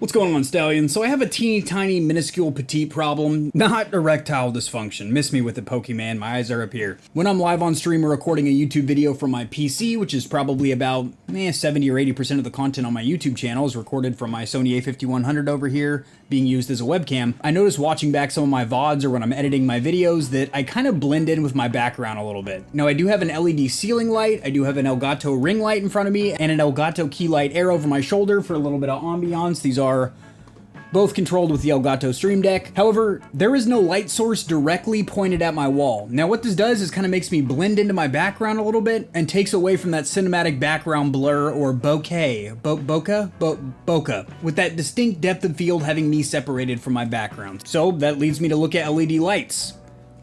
What's going on, Stallions? So I have a teeny tiny minuscule petite problem, not erectile dysfunction. Miss me with it, Pokemon. My eyes are up here. When I'm live on stream or recording a YouTube video from my PC, which is probably about 70 or 80% of the content on my YouTube channel is recorded from my Sony a5100 over here, being used as a webcam, I notice watching back some of my VODs or when I'm editing my videos that I kind of blend in with my background a little bit. Now I do have an LED ceiling light, I do have an Elgato ring light in front of me, and an Elgato key light air over my shoulder for a little bit of ambiance. These are both controlled with the Elgato Stream Deck. However, there is no light source directly pointed at my wall. Now what this does is kind of makes me blend into my background a little bit and takes away from that cinematic background blur or bokeh, bokeh, with that distinct depth of field having me separated from my background. So that leads me to look at LED lights.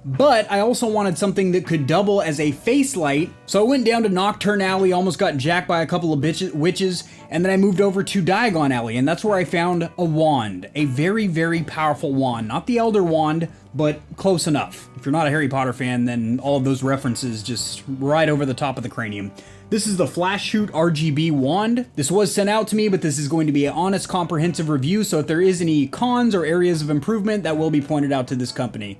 But I also wanted something that could double as a face light, so I went down to Nocturne Alley, almost got jacked by a couple of witches, and then I moved over to Diagon Alley, and that's where I found a wand. A very, very powerful wand. Not the Elder Wand, but close enough. If you're not a Harry Potter fan, then all of those references just right over the top of the cranium. This is the Flashoot RGB wand. This was sent out to me, but this is going to be an honest, comprehensive review, so if there is any cons or areas of improvement, that will be pointed out to this company.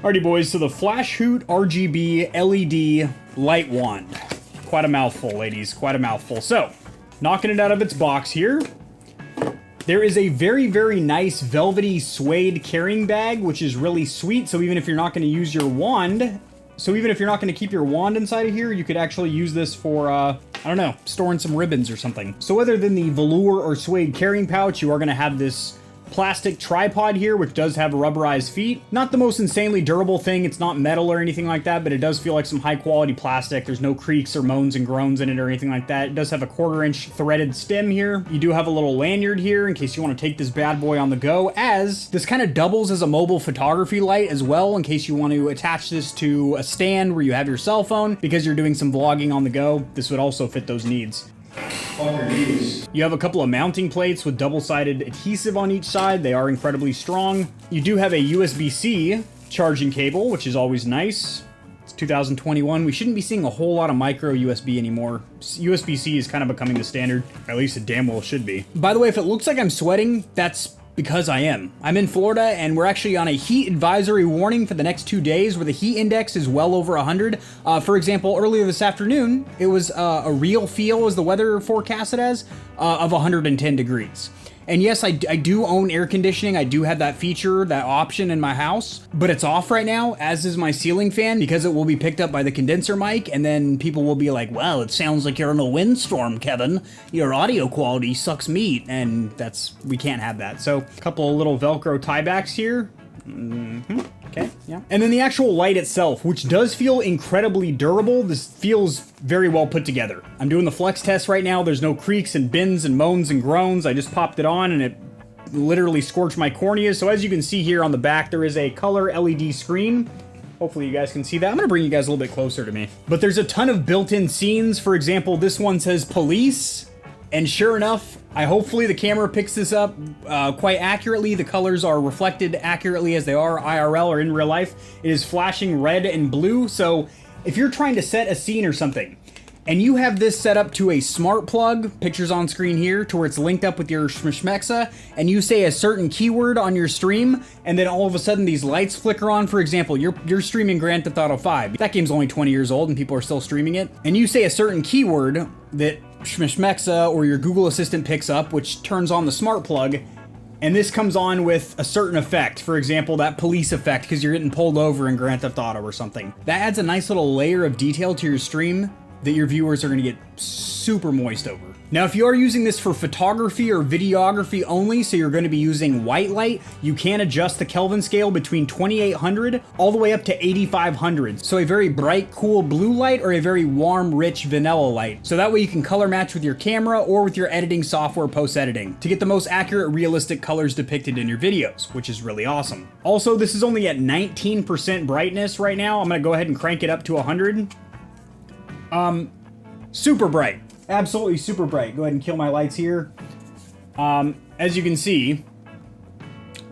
Alrighty boys, so the Flashoot RGB LED light wand. Quite a mouthful, ladies, quite a mouthful. So, knocking it out of its box here, there is a very, very nice velvety suede carrying bag, which is really sweet. So even if you're not going to use your wand, even if you're not going to keep your wand inside of here, you could actually use this for, I don't know, storing some ribbons or something. So other than the velour or suede carrying pouch, you are going to have this plastic tripod here, which does have rubberized feet. Not the most insanely durable thing, it's not metal or anything like that, but it does feel like some high quality plastic. There's no creaks or moans and groans in it or anything like that. It does have a 1/4 inch threaded stem here. You do have a little lanyard here in case you want to take this bad boy on the go, as this kind of doubles as a mobile photography light as well, in case you want to attach this to a stand where you have your cell phone because you're doing some vlogging on the go. This would also fit those needs. You have a couple of mounting plates with double-sided adhesive on each side. They are incredibly strong. You do have a USB-C charging cable, which is always nice. It's 2021. We shouldn't be seeing a whole lot of micro USB anymore. USB-C is kind of becoming the standard. At least it damn well should be. By the way, if it looks like I'm sweating, that's because I am. I'm in Florida, and we're actually on a heat advisory warning for the next 2 days where the heat index is well over 100. For example, earlier this afternoon, it was a real feel, as the weather forecasted as, of 110 degrees. And yes, I do own air conditioning. I do have that feature, that option in my house, but it's off right now, as is my ceiling fan, because it will be picked up by the condenser mic, and then people will be like, well, it sounds like you're in a windstorm, Kevin. Your audio quality sucks meat, and we can't have that. So, a couple of little Velcro tiebacks here. Okay, yeah. And then the actual light itself, which does feel incredibly durable. This feels very well put together. I'm doing the flex test right now. There's no creaks and bends and moans and groans. I just popped it on and it literally scorched my corneas. So as you can see here on the back, there is a color LED screen. Hopefully you guys can see that. I'm gonna bring you guys a little bit closer to me. But there's a ton of built-in scenes. For example, this one says police. And sure enough, hopefully the camera picks this up quite accurately. The colors are reflected accurately as they are IRL or in real life. It is flashing red and blue. So if you're trying to set a scene or something, and you have this set up to a smart plug, pictures on screen here, to where it's linked up with your Shmeshmexa, and you say a certain keyword on your stream, and then all of a sudden these lights flicker on. For example, you're streaming Grand Theft Auto 5. That game's only 20 years old and people are still streaming it. And you say a certain keyword that Shmeshmexa or your Google Assistant picks up, which turns on the smart plug, and this comes on with a certain effect. For example, that police effect because you're getting pulled over in Grand Theft Auto or something. That adds a nice little layer of detail to your stream that your viewers are going to get super moist over. Now, if you are using this for photography or videography only, so you're going to be using white light, you can adjust the Kelvin scale between 2800 all the way up to 8500. So a very bright, cool blue light or a very warm, rich vanilla light. So that way you can color match with your camera or with your editing software post-editing to get the most accurate, realistic colors depicted in your videos, which is really awesome. Also, this is only at 19% brightness right now. I'm going to go ahead and crank it up to 100. Super bright. Absolutely super bright. Go ahead and kill my lights here. As you can see,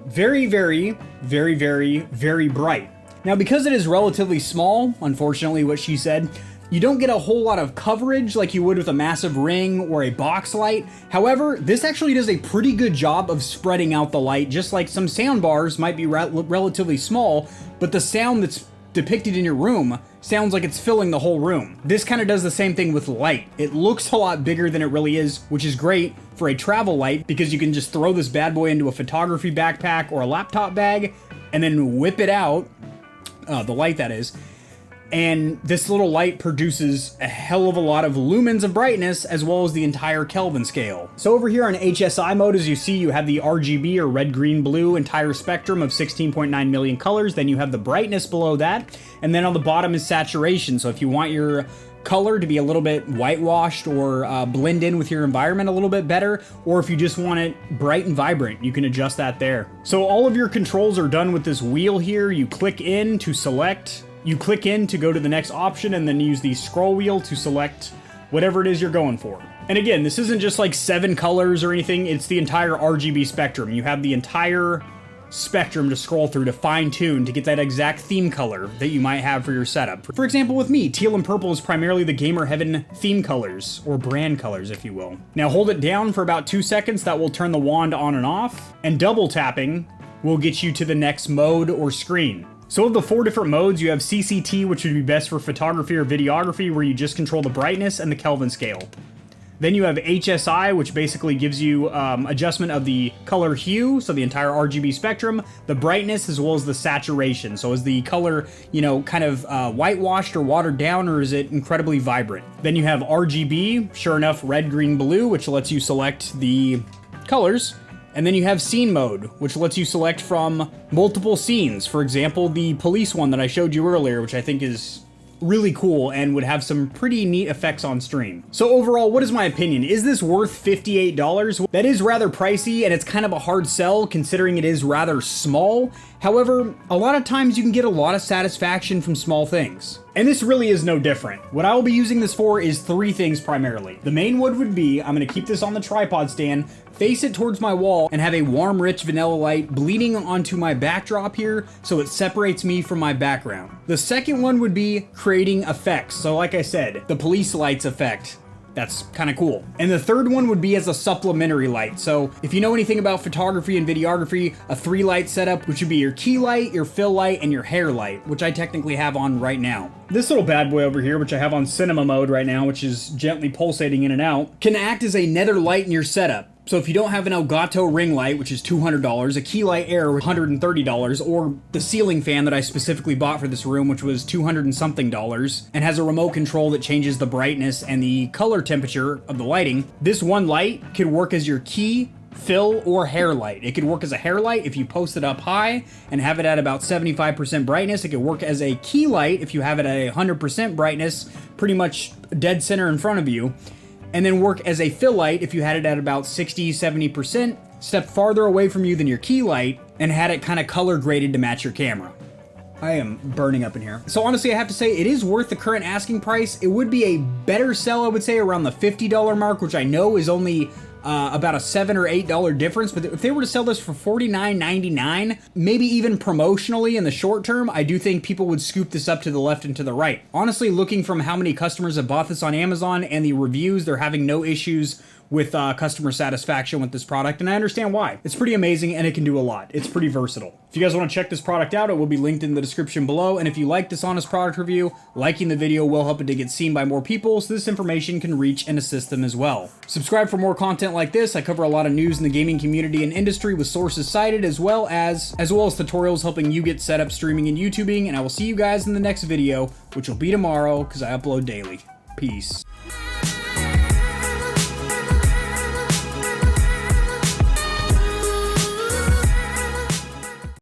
very, very, very, very, very bright. Now, because it is relatively small, unfortunately what she said, you don't get a whole lot of coverage like you would with a massive ring or a box light. However, this actually does a pretty good job of spreading out the light, just like some sound bars might be relatively small, but the sound that's depicted in your room sounds like it's filling the whole room. This kind of does the same thing with light. It looks a lot bigger than it really is, which is great for a travel light because you can just throw this bad boy into a photography backpack or a laptop bag and then whip it out, the light that is, and this little light produces a hell of a lot of lumens of brightness as well as the entire Kelvin scale. So over here on HSI mode, as you see, you have the RGB or red, green, blue entire spectrum of 16.9 million colors. Then you have the brightness below that. And then on the bottom is saturation. So if you want your color to be a little bit whitewashed or blend in with your environment a little bit better, or if you just want it bright and vibrant, you can adjust that there. So all of your controls are done with this wheel here. You click in to select. You click in to go to the next option and then use the scroll wheel to select whatever it is you're going for. And again, this isn't just like 7 colors or anything, it's the entire RGB spectrum. You have the entire spectrum to scroll through to fine tune to get that exact theme color that you might have for your setup. For example, with me, teal and purple is primarily the Gamer Heaven theme colors, or brand colors if you will. Now hold it down for about 2 seconds, that will turn the wand on and off, and double tapping will get you to the next mode or screen. So of the 4 different modes, you have CCT, which would be best for photography or videography, where you just control the brightness and the Kelvin scale. Then you have HSI, which basically gives you adjustment of the color hue, so the entire RGB spectrum, the brightness, as well as the saturation. So is the color, you know, kind of whitewashed or watered down, or is it incredibly vibrant? Then you have RGB, sure enough, red, green, blue, which lets you select the colors. And then you have scene mode, which lets you select from multiple scenes. For example, the police one that I showed you earlier, which I think is really cool and would have some pretty neat effects on stream. So overall, what is my opinion? Is this worth $58? That is rather pricey, and it's kind of a hard sell considering it is rather small. However, a lot of times you can get a lot of satisfaction from small things. And this really is no different. What I will be using this for is 3 things primarily. The main one would be, I'm gonna keep this on the tripod stand, face it towards my wall, and have a warm, rich vanilla light bleeding onto my backdrop here so it separates me from my background. The second one would be creating effects. So like I said, the police lights effect. That's kind of cool. And the third one would be as a supplementary light. So if you know anything about photography and videography, a 3-light setup, which would be your key light, your fill light, and your hair light, which I technically have on right now. This little bad boy over here, which I have on cinema mode right now, which is gently pulsating in and out, can act as a nether light in your setup. So if you don't have an Elgato ring light, which is $200, a key light air, $130, or the ceiling fan that I specifically bought for this room, which was $200 and something, and has a remote control that changes the brightness and the color temperature of the lighting, this one light could work as your key, fill, or hair light. It could work as a hair light if you post it up high and have it at about 75% brightness. It could work as a key light if you have it at 100% brightness, pretty much dead center in front of you. And then work as a fill light if you had it at about 60, 70%, step farther away from you than your key light, and had it kind of color graded to match your camera. I am burning up in here. So honestly, I have to say it is worth the current asking price. It would be a better sell, I would say, around the $50 mark, which I know is only about a $7 or $8 difference, but if they were to sell this for $49.99, maybe even promotionally in the short term, I do think people would scoop this up to the left and to the right. Honestly, looking from how many customers have bought this on Amazon and the reviews, they're having no issues with customer satisfaction with this product, and I understand why. It's pretty amazing and it can do a lot. It's pretty versatile. If you guys want to check this product out, it will be linked in the description below, and if you like this honest product review, liking the video will help it to get seen by more people so this information can reach and assist them as well. Subscribe for more content like this. I cover a lot of news in the gaming community and industry with sources cited as well as tutorials helping you get set up streaming and YouTubing, and I will see you guys in the next video, which will be tomorrow because I upload daily. Peace.